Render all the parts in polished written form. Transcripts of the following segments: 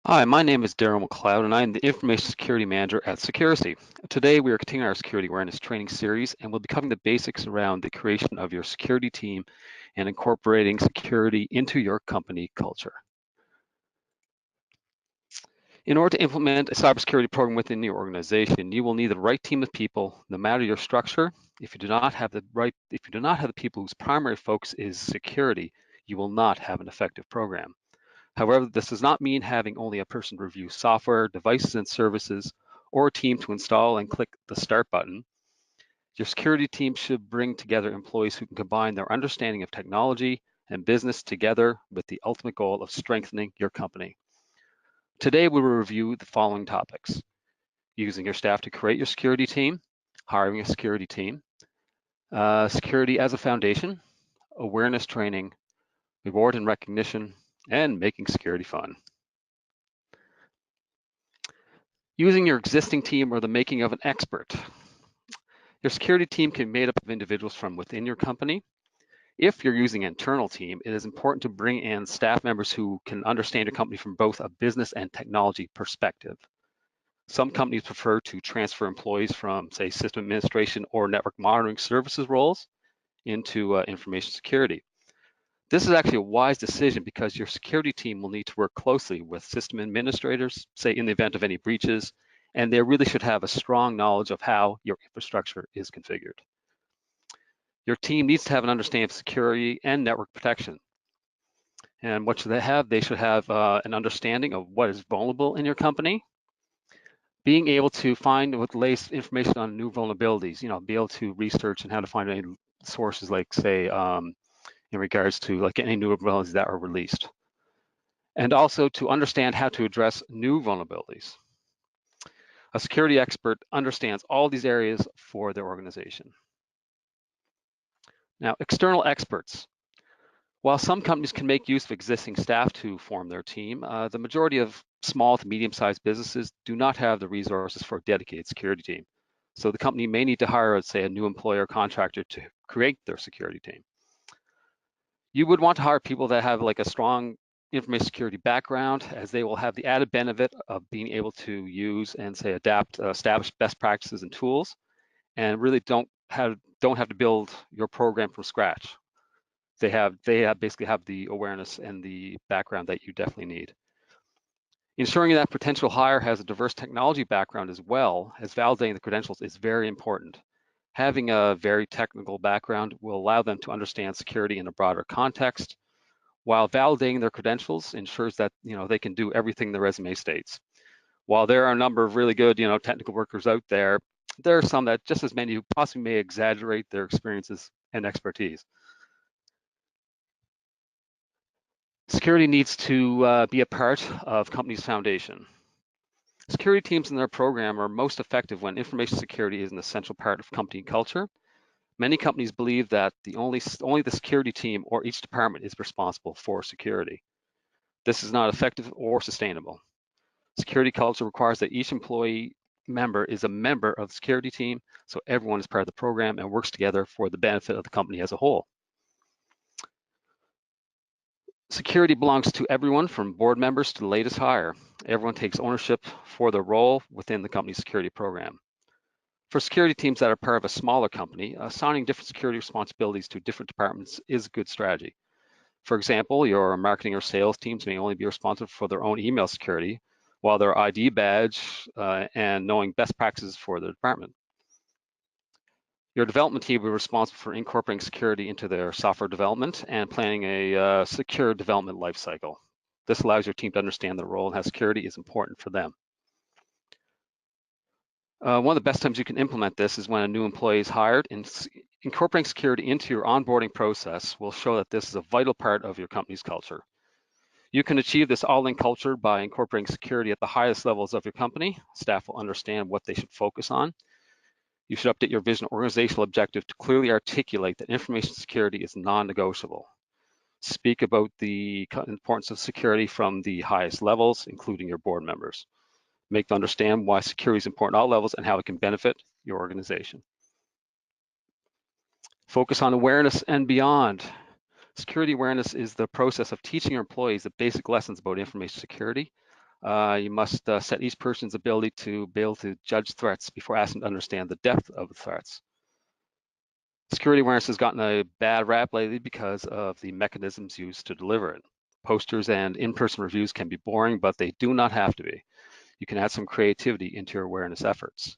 Hi, my name is Darryl McLeod, and I am the Information Security Manager at Securicy. Today, we are continuing our security awareness training series, and we'll be covering the basics around the creation of your security team and incorporating security into your company culture. In order to implement a cybersecurity program within your organization, you will need the right team of people, no matter your structure. If you do not have the people whose primary focus is security, you will not have an effective program. However, this does not mean having only a person review software, devices, and services, or a team to install and click the start button. Your security team should bring together employees who can combine their understanding of technology and business together with the ultimate goal of strengthening your company. Today, we will review the following topics: using your staff to create your security team, hiring a security team, security as a foundation, awareness training, reward and recognition, and making security fun. Using your existing team or the making of an expert. Your security team can be made up of individuals from within your company. If you're using an internal team, it is important to bring in staff members who can understand your company from both a business and technology perspective. Some companies prefer to transfer employees from, say, system administration or network monitoring services roles into information security. This is actually a wise decision because your security team will need to work closely with system administrators, say in the event of any breaches, and they really should have a strong knowledge of how your infrastructure is configured. Your team needs to have an understanding of security and network protection. And what should they have? They should have an understanding of what is vulnerable in your company, being able to find what latest information on new vulnerabilities, be able to research and how to find any sources like, say, in regards to like any new vulnerabilities that are released. And also to understand how to address new vulnerabilities. A security expert understands all these areas for their organization. Now, external experts. While some companies can make use of existing staff to form their team, the majority of small to medium-sized businesses do not have the resources for a dedicated security team. So the company may need to hire, say, a new employer contractor to create their security team. You would want to hire people that have like a strong information security background, as they will have the added benefit of being able to use and, say, adapt established best practices and tools, and really don't have to build your program from scratch. They basically have the awareness and the background that you definitely need. Ensuring that potential hire has a diverse technology background as well as validating the credentials is very important. Having a very technical background will allow them to understand security in a broader context, while validating their credentials ensures that they can do everything the resume states. While there are a number of really good technical workers out there, there are some that just as many who possibly may exaggerate their experiences and expertise. Security needs to be a part of company's foundation. Security teams in their program are most effective when information security is an essential part of company culture. Many companies believe that only the security team or each department is responsible for security. This is not effective or sustainable. Security culture requires that each employee member is a member of the security team, so everyone is part of the program and works together for the benefit of the company as a whole. Security belongs to everyone from board members to the latest hire. Everyone takes ownership for their role within the company's security program. For security teams that are part of a smaller company, assigning different security responsibilities to different departments is a good strategy. For example, your marketing or sales teams may only be responsible for their own email security, while their ID badge and knowing best practices for the department. Your development team will be responsible for incorporating security into their software development and planning a secure development lifecycle. This allows your team to understand their role and how security is important for them. One of the best times you can implement this is when a new employee is hired, and incorporating security into your onboarding process will show that this is a vital part of your company's culture. You can achieve this all-in culture by incorporating security at the highest levels of your company. Staff will understand what they should focus on. You should update your vision and organizational objective to clearly articulate that information security is non-negotiable. Speak about the importance of security from the highest levels, including your board members. Make them understand why security is important at all levels and how it can benefit your organization. Focus on awareness and beyond. Security awareness is the process of teaching your employees the basic lessons about information security. You must set each person's ability to be able to judge threats before asking to understand the depth of the threats. Security awareness has gotten a bad rap lately because of the mechanisms used to deliver it. Posters and in-person reviews can be boring, but they do not have to be. You can add some creativity into your awareness efforts.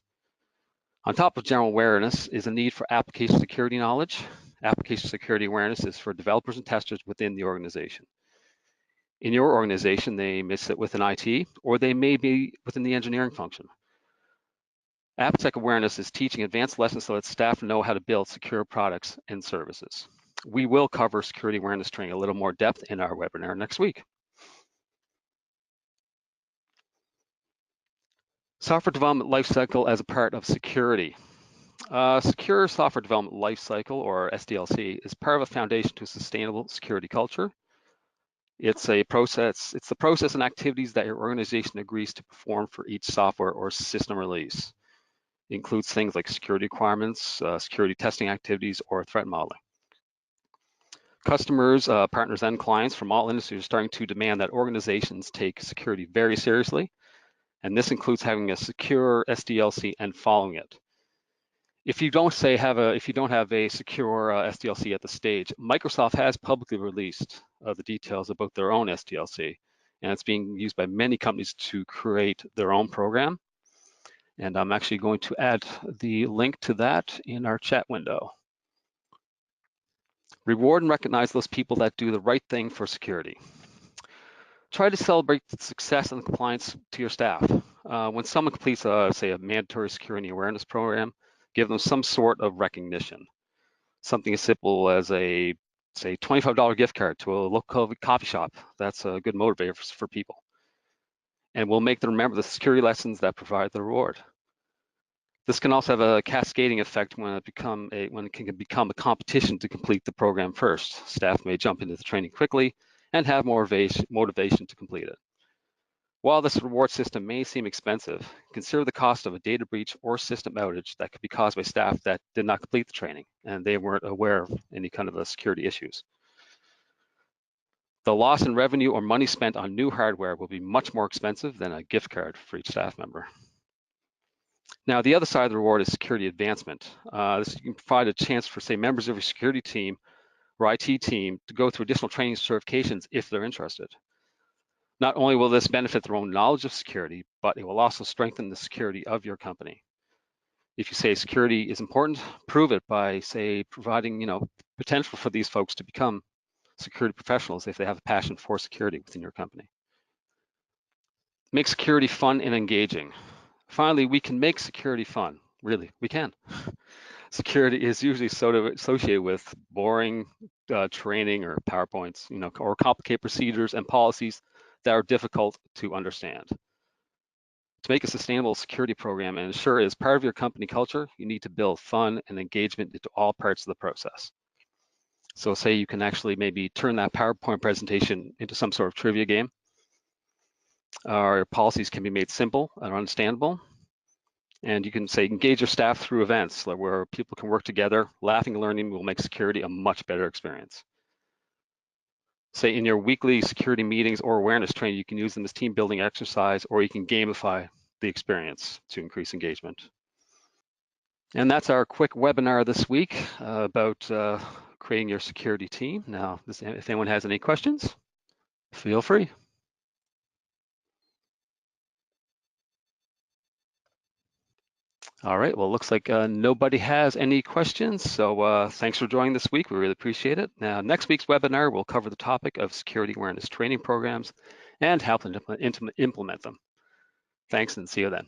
On top of general awareness is a need for application security knowledge. Application security awareness is for developers and testers within the organization. In your organization, they may sit within IT, or they may be within the engineering function. AppSec awareness is teaching advanced lessons so that staff know how to build secure products and services. We will cover security awareness training a little more depth in our webinar next week. Software development lifecycle as a part of security. Secure software development lifecycle, or SDLC, is part of a foundation to a sustainable security culture. It's the process and activities that your organization agrees to perform for each software or system release. It includes things like security requirements, security testing activities, or threat modeling. Customers, partners, and clients from all industries are starting to demand that organizations take security very seriously, and this includes having a secure SDLC and following it. If you don't have a secure SDLC at the stage, Microsoft has publicly released the details about their own SDLC, and it's being used by many companies to create their own program. And I'm actually going to add the link to that in our chat window. Reward and recognize those people that do the right thing for security. Try to celebrate the success and compliance to your staff. When someone completes, say, a mandatory security awareness program, give them some sort of recognition. Something as simple as a, say, $25 gift card to a local coffee shop. That's a good motivator for people. And we'll make them remember the security lessons that provide the reward. This can also have a cascading effect when it can become a competition to complete the program first. Staff may jump into the training quickly and have more motivation to complete it. While this reward system may seem expensive, consider the cost of a data breach or system outage that could be caused by staff that did not complete the training and they weren't aware of any kind of security issues. The loss in revenue or money spent on new hardware will be much more expensive than a gift card for each staff member. Now, the other side of the reward is security advancement. This can provide a chance for, say, members of your security team or IT team to go through additional training certifications if they're interested. Not only will this benefit their own knowledge of security, but it will also strengthen the security of your company. If you say security is important, prove it by, say, providing, potential for these folks to become security professionals if they have a passion for security within your company. Make security fun and engaging. Finally, we can make security fun. Really, we can. Security is usually associated with boring training or PowerPoints, or complicated procedures and policies that are difficult to understand. To make a sustainable security program and ensure it is part of your company culture, you need to build fun and engagement into all parts of the process. So say you can actually maybe turn that PowerPoint presentation into some sort of trivia game. Our policies can be made simple and understandable. And you can say engage your staff through events where people can work together. Laughing and learning will make security a much better experience. Say in your weekly security meetings or awareness training, you can use them as team building exercise, or you can gamify the experience to increase engagement. And that's our quick webinar this week about creating your security team. Now, if anyone has any questions, feel free. All right, well, it looks like nobody has any questions. So thanks for joining this week. We really appreciate it. Now, next week's webinar will cover the topic of security awareness training programs and how to implement them. Thanks, and see you then.